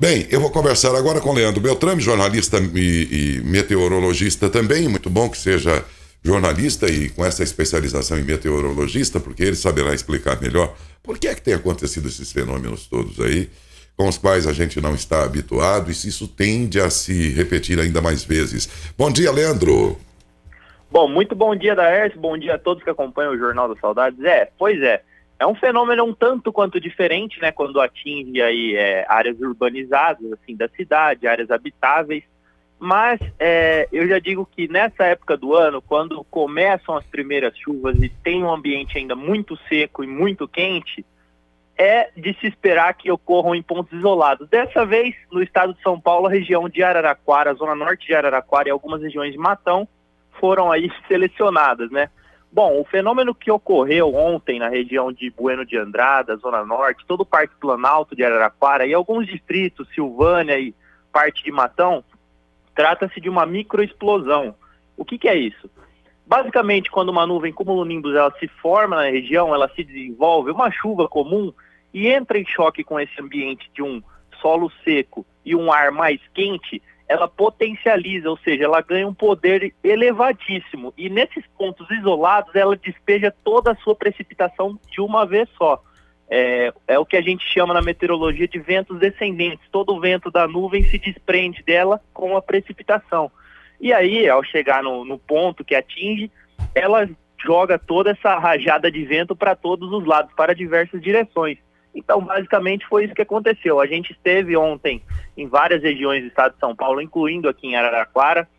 Bem, eu vou conversar agora com o Leandro Beltrame, jornalista e meteorologista também. Muito bom que seja jornalista e com essa especialização em meteorologista, porque ele saberá explicar melhor por que é que tem acontecido esses fenômenos todos aí, com os quais a gente não está habituado e se isso tende a se repetir ainda mais vezes. Bom dia, Leandro. Bom, muito bom dia, Daércio, bom dia a todos que acompanham o Jornal das Saudades. Pois é um fenômeno um tanto quanto diferente, né, quando atinge aí áreas urbanizadas, assim, da cidade, áreas habitáveis, mas eu já digo que nessa época do ano, quando começam as primeiras chuvas e tem um ambiente ainda muito seco e muito quente, é de se esperar que ocorram em pontos isolados. Dessa vez, no estado de São Paulo, a região de Araraquara, a zona norte de Araraquara e algumas regiões de Matão foram aí selecionadas, né? Bom, o fenômeno que ocorreu ontem na região de Bueno de Andrada, zona norte, todo o Parque Planalto de Araraquara e alguns distritos, Silvânia e parte de Matão, trata-se de uma microexplosão. O que é isso? Basicamente, quando uma nuvem cumulonimbus ela se forma na região, ela se desenvolve, uma chuva comum, e entra em choque com esse ambiente de um solo seco e um ar mais quente, ela potencializa, ou seja, ela ganha um poder elevadíssimo. E nesses pontos isolados, ela despeja toda a sua precipitação de uma vez só. É o que a gente chama na meteorologia de ventos descendentes. Todo o vento da nuvem se desprende dela com a precipitação. E aí, ao chegar no ponto que atinge, ela joga toda essa rajada de vento para todos os lados, para diversas direções. Então, basicamente, foi isso que aconteceu. A gente esteve ontem em várias regiões do estado de São Paulo, incluindo aqui em Araraquara.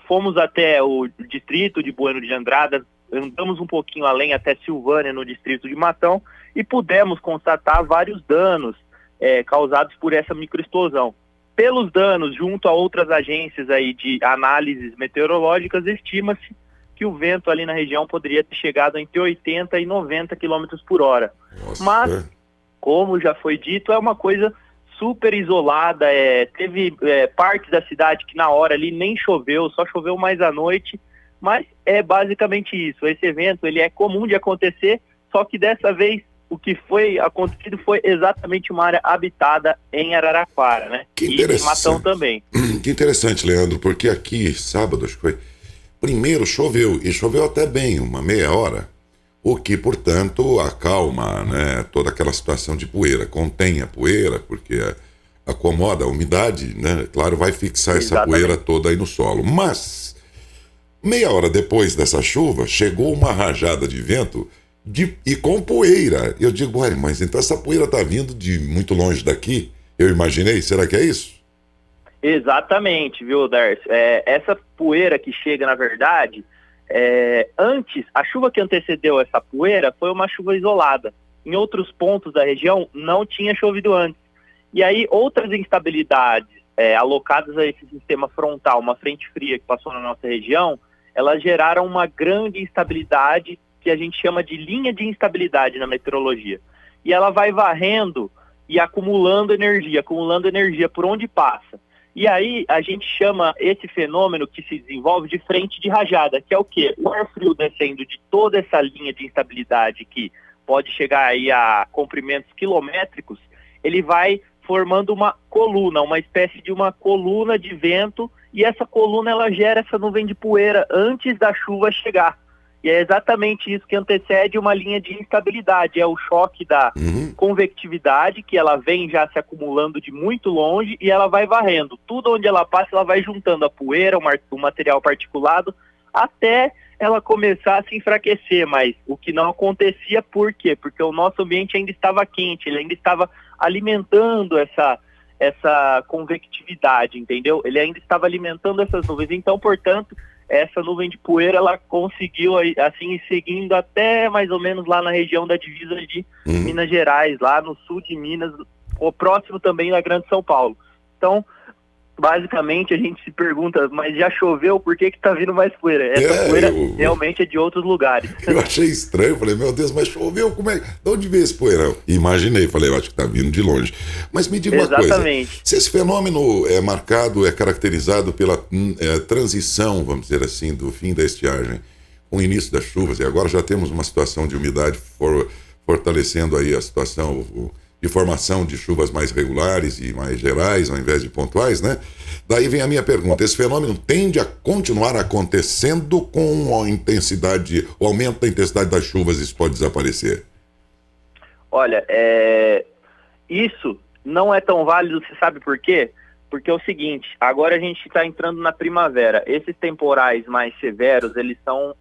Fomos até o distrito de Bueno de Andrada, andamos um pouquinho além até Silvânia, no distrito de Matão, e pudemos constatar vários danos causados por essa microexplosão. Pelos danos, junto a outras agências aí de análises meteorológicas, estima-se que o vento ali na região poderia ter chegado entre 80 e 90 km por hora. Nossa. Mas, como já foi dito, é uma coisa super isolada. Teve partes da cidade que na hora ali nem choveu, só choveu mais à noite, mas é basicamente isso. Esse evento ele é comum de acontecer, só que dessa vez o que foi acontecido foi exatamente uma área habitada em Araraquara, né? Que e em Matão também. Que interessante, Leandro, porque aqui, sábado, acho que foi, primeiro choveu, e choveu até bem, uma meia hora, o que, portanto, acalma, né, toda aquela situação de poeira, contém a poeira, porque acomoda a umidade, né, claro, vai fixar essa poeira toda aí no solo. Mas, meia hora depois dessa chuva, chegou uma rajada de vento e com poeira. Eu digo, ué, mas então essa poeira está vindo de muito longe daqui? Eu imaginei, será que é isso? Exatamente, viu, Darcy? Essa poeira que chega, na verdade, antes, a chuva que antecedeu essa poeira foi uma chuva isolada. Em outros pontos da região não tinha chovido antes. E aí outras instabilidades alocadas a esse sistema frontal, uma frente fria que passou na nossa região, elas geraram uma grande instabilidade que a gente chama de linha de instabilidade na meteorologia. E ela vai varrendo e acumulando energia por onde passa. E aí a gente chama esse fenômeno que se desenvolve de frente de rajada, que é o quê? O ar frio descendo de toda essa linha de instabilidade que pode chegar aí a comprimentos quilométricos, ele vai formando uma coluna, uma espécie de uma coluna de vento, e essa coluna ela gera essa nuvem de poeira antes da chuva chegar. E é exatamente isso que antecede uma linha de instabilidade, é o choque da convectividade, que ela vem já se acumulando de muito longe e ela vai varrendo. Tudo onde ela passa, ela vai juntando a poeira, o material particulado, até ela começar a se enfraquecer. Mas o que não acontecia, por quê? Porque o nosso ambiente ainda estava quente, ele ainda estava alimentando essa convectividade, entendeu? Ele ainda estava alimentando essas nuvens. Então, portanto, essa nuvem de poeira, ela conseguiu, assim, ir seguindo até mais ou menos lá na região da divisa de Minas Gerais, lá no sul de Minas, próximo também da Grande São Paulo. Então, basicamente, a gente se pergunta, mas já choveu, por que tá vindo mais poeira? Essa poeira realmente é de outros lugares. Eu achei estranho, falei, meu Deus, mas choveu, como é? De onde veio esse poeirão? Imaginei, falei, eu acho que tá vindo de longe. Mas me diga uma coisa, se esse fenômeno é marcado, é caracterizado pela transição, vamos dizer assim, do fim da estiagem com o início das chuvas, e agora já temos uma situação de umidade fortalecendo aí a situação, de formação de chuvas mais regulares e mais gerais, ao invés de pontuais, né? Daí vem a minha pergunta: esse fenômeno tende a continuar acontecendo com a intensidade, o aumento da intensidade das chuvas, isso pode desaparecer? Olha, isso não é tão válido, você sabe por quê? Porque é o seguinte, agora a gente está entrando na primavera. Esses temporais mais severos, eles são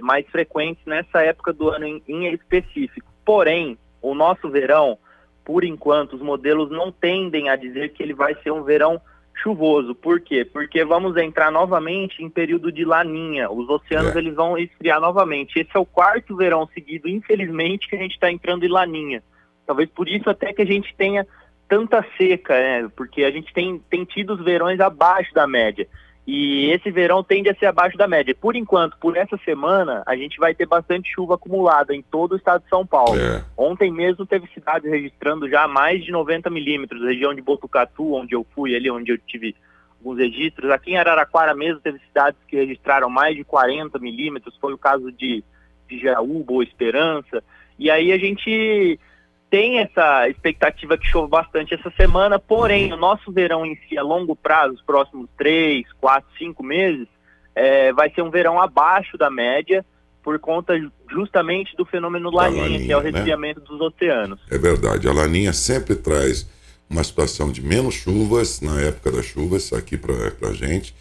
mais frequentes nessa época do ano em específico. Porém, o nosso verão, por enquanto, os modelos não tendem a dizer que ele vai ser um verão chuvoso. Por quê? Porque vamos entrar novamente em período de laninha. Os oceanos eles vão esfriar novamente. Esse é o 4º verão seguido, infelizmente, que a gente está entrando em laninha. Talvez por isso até que a gente tenha tanta seca, né? Porque a gente tem tido os verões abaixo da média. E esse verão tende a ser abaixo da média. Por enquanto, por essa semana, a gente vai ter bastante chuva acumulada em todo o estado de São Paulo. Ontem mesmo teve cidades registrando já mais de 90 milímetros, região de Botucatu, onde eu fui, ali onde eu tive alguns registros. Aqui em Araraquara mesmo teve cidades que registraram mais de 40 milímetros, foi o caso de Jaú, Boa Esperança. E aí a gente tem essa expectativa que chova bastante essa semana, porém o nosso verão em si a longo prazo, os próximos 3, 4, 5 meses, vai ser um verão abaixo da média, por conta justamente do fenômeno Laninha, que é o resfriamento, né, dos oceanos. É verdade, a Laninha sempre traz uma situação de menos chuvas na época das chuvas aqui pra gente,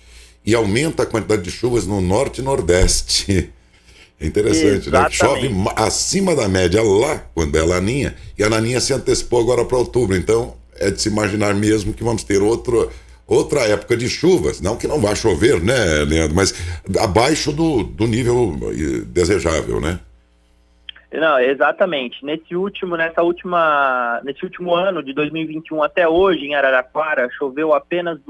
e aumenta a quantidade de chuvas no norte e nordeste. É interessante, né? Chove acima da média lá, quando é a Laninha, e a Laninha se antecipou agora para outubro, então é de se imaginar mesmo que vamos ter outra época de chuvas, não que não vá chover, né, Leandro, mas abaixo do nível desejável, né? Não, exatamente. Nesse último ano de 2021 até hoje, em Araraquara, choveu apenas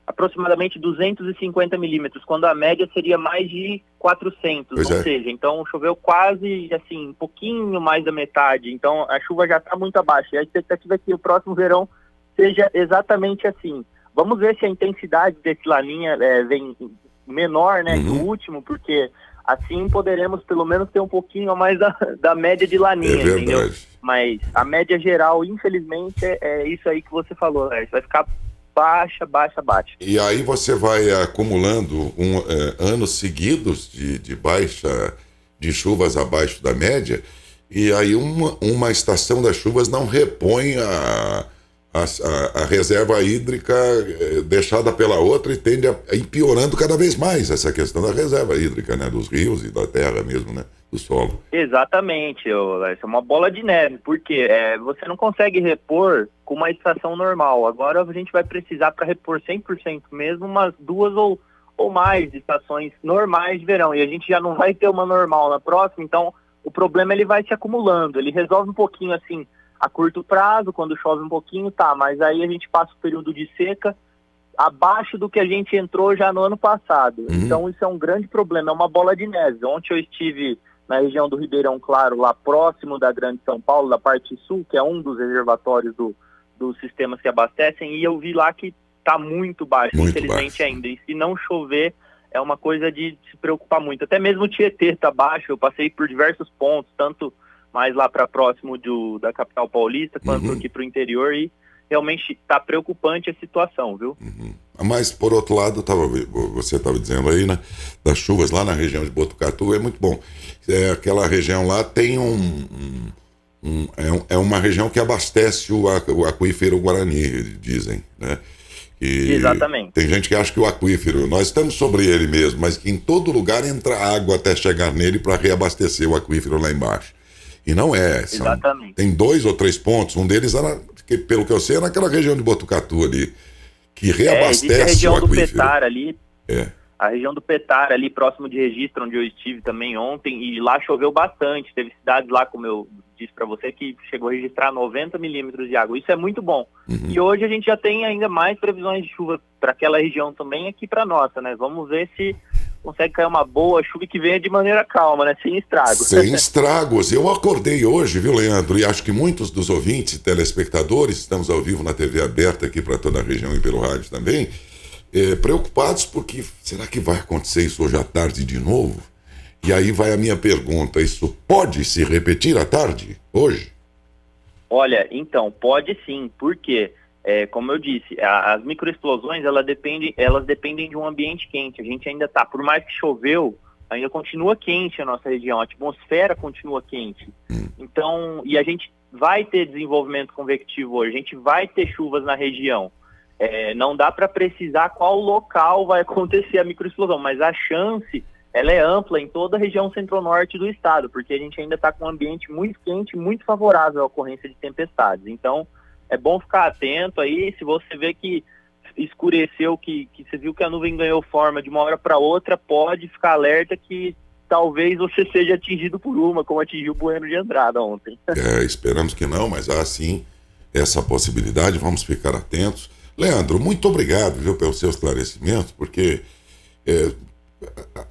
aproximadamente 250 milímetros, quando a média seria mais de 400, ou seja, então choveu quase, assim, um pouquinho mais da metade, então a chuva já está muito abaixo, e a expectativa é que o próximo verão seja exatamente assim. Vamos ver se a intensidade desse Laninha vem menor, né, que o último, porque assim poderemos pelo menos ter um pouquinho a mais da média de Laninha, entendeu? Mas a média geral, infelizmente, é isso aí que você falou, né? Vai ficar baixa. E aí você vai acumulando anos seguidos de baixa, de chuvas abaixo da média, e aí uma estação das chuvas não repõe a reserva hídrica deixada pela outra, e tende a ir piorando cada vez mais essa questão da reserva hídrica, né, dos rios e da terra mesmo, né, do solo. Exatamente, essa é uma bola de neve, porque você não consegue repor com uma estação normal. Agora a gente vai precisar, para repor 100% mesmo, umas 2 ou mais estações normais de verão, e a gente já não vai ter uma normal na próxima, então o problema ele vai se acumulando, ele resolve um pouquinho assim a curto prazo, quando chove um pouquinho, mas aí a gente passa o período de seca abaixo do que a gente entrou já no ano passado. Então isso é um grande problema, é uma bola de neve. Ontem eu estive na região do Ribeirão Claro, lá próximo da Grande São Paulo, da parte sul, que é um dos reservatórios dos sistemas que abastecem, e eu vi lá que está muito baixo, infelizmente ainda. E se não chover, é uma coisa de se preocupar muito. Até mesmo o Tietê está baixo, eu passei por diversos pontos, tanto mais lá para próximo da capital paulista, quanto aqui para o interior, e realmente está preocupante a situação, viu? Mas, por outro lado, você estava dizendo aí, né, das chuvas lá na região de Botucatu, é muito bom. Aquela região lá tem uma região que abastece o aquífero Guarani, dizem, né? Exatamente. Tem gente que acha que o aquífero, nós estamos sobre ele mesmo, mas que em todo lugar entra água até chegar nele para reabastecer o aquífero lá embaixo. E não é. Exatamente. Tem 2 ou 3 pontos, um deles, pelo que eu sei, é naquela região de Botucatu ali, que reabastece a região o aquífero. Do Petar ali. A região do Petar ali, próximo de Registro, onde eu estive também ontem, e lá choveu bastante. Teve cidades lá, como eu disse para você, que chegou a registrar 90 milímetros de água. Isso é muito bom. E hoje a gente já tem ainda mais previsões de chuva para aquela região também, aqui para nossa, né? Vamos ver se consegue cair uma boa chuva que venha de maneira calma, né? Sem estragos. Sem estragos. Eu acordei hoje, viu, Leandro? E acho que muitos dos ouvintes e telespectadores, estamos ao vivo na TV aberta aqui para toda a região e pelo rádio também, preocupados porque será que vai acontecer isso hoje à tarde de novo? E aí vai a minha pergunta: isso pode se repetir à tarde, hoje? Olha, então, pode sim, porque, como eu disse, as microexplosões, elas dependem de um ambiente quente. A gente ainda está, por mais que choveu, ainda continua quente a nossa região, a atmosfera continua quente. Então, e a gente vai ter desenvolvimento convectivo hoje, a gente vai ter chuvas na região. Não dá para precisar qual local vai acontecer a microexplosão, mas a chance ela é ampla em toda a região centro-norte do estado, porque a gente ainda está com um ambiente muito quente, muito favorável à ocorrência de tempestades. Então, é bom ficar atento aí. Se você vê que escureceu, que você viu que a nuvem ganhou forma de uma hora para outra, pode ficar alerta que talvez você seja atingido por uma, como atingiu o Bueno de Andrada ontem. Esperamos que não, mas há sim essa possibilidade, vamos ficar atentos. Leandro, muito obrigado, viu, pelo seu esclarecimento, porque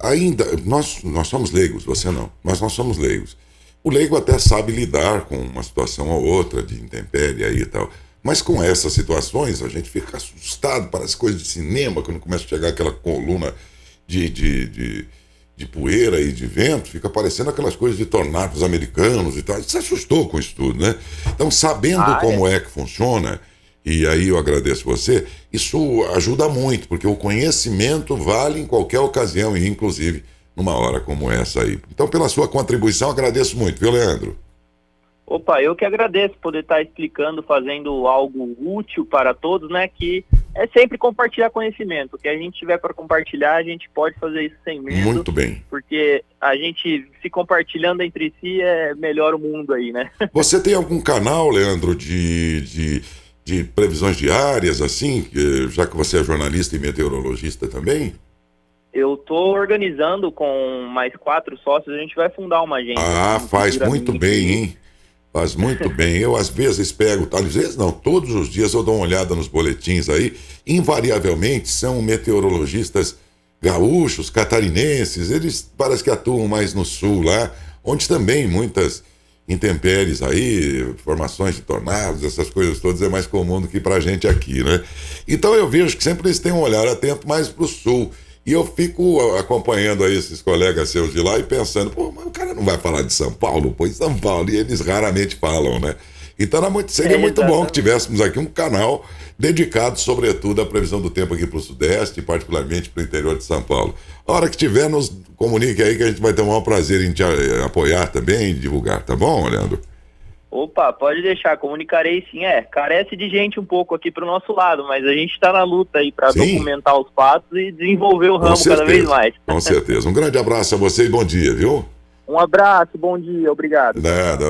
ainda, nós somos leigos, você não, mas nós somos leigos. O leigo até sabe lidar com uma situação ou outra de intempérie aí e tal, mas com essas situações a gente fica assustado, parece coisa de cinema, quando começa a chegar aquela coluna de poeira e de vento, fica parecendo aquelas coisas de tornados americanos e tal. A gente se assustou com isso tudo, né? Então, sabendo como é que funciona, e aí eu agradeço você, isso ajuda muito, porque o conhecimento vale em qualquer ocasião, e inclusive numa hora como essa aí. Então, pela sua contribuição, agradeço muito, viu, Leandro? Opa, eu que agradeço poder estar explicando, fazendo algo útil para todos, né? Que é sempre compartilhar conhecimento. O que a gente tiver para compartilhar, a gente pode fazer isso sem medo. Muito bem. Porque a gente se compartilhando entre si melhor o mundo aí, né? Você tem algum canal, Leandro, de previsões diárias, assim, já que você é jornalista e meteorologista também? Eu estou organizando com mais 4 sócios, a gente vai fundar uma agência. Faz muito bem, hein? Faz muito bem. Eu, às vezes, às vezes não, todos os dias eu dou uma olhada nos boletins aí. Invariavelmente são meteorologistas gaúchos, catarinenses, eles parece que atuam mais no sul lá, onde também muitas intempéries aí, formações de tornados, essas coisas todas é mais comum do que pra gente aqui, né? Então eu vejo que sempre eles têm um olhar atento mais pro sul. E eu fico acompanhando aí esses colegas seus de lá e pensando, pô, mas o cara não vai falar de São Paulo? Pô, em São Paulo, e eles raramente falam, né? Então seria muito bom que tivéssemos aqui um canal dedicado, sobretudo, à previsão do tempo aqui para o Sudeste, e particularmente para o interior de São Paulo. A hora que tiver, nos comunique aí que a gente vai ter o maior prazer em te apoiar também e divulgar, tá bom, Leandro? Opa, pode deixar, comunicarei sim. Carece de gente um pouco aqui pro nosso lado, mas a gente está na luta aí para documentar os fatos e desenvolver o ramo cada vez mais. Com certeza. Um grande abraço a você e bom dia, viu? Um abraço, bom dia, obrigado. Nada.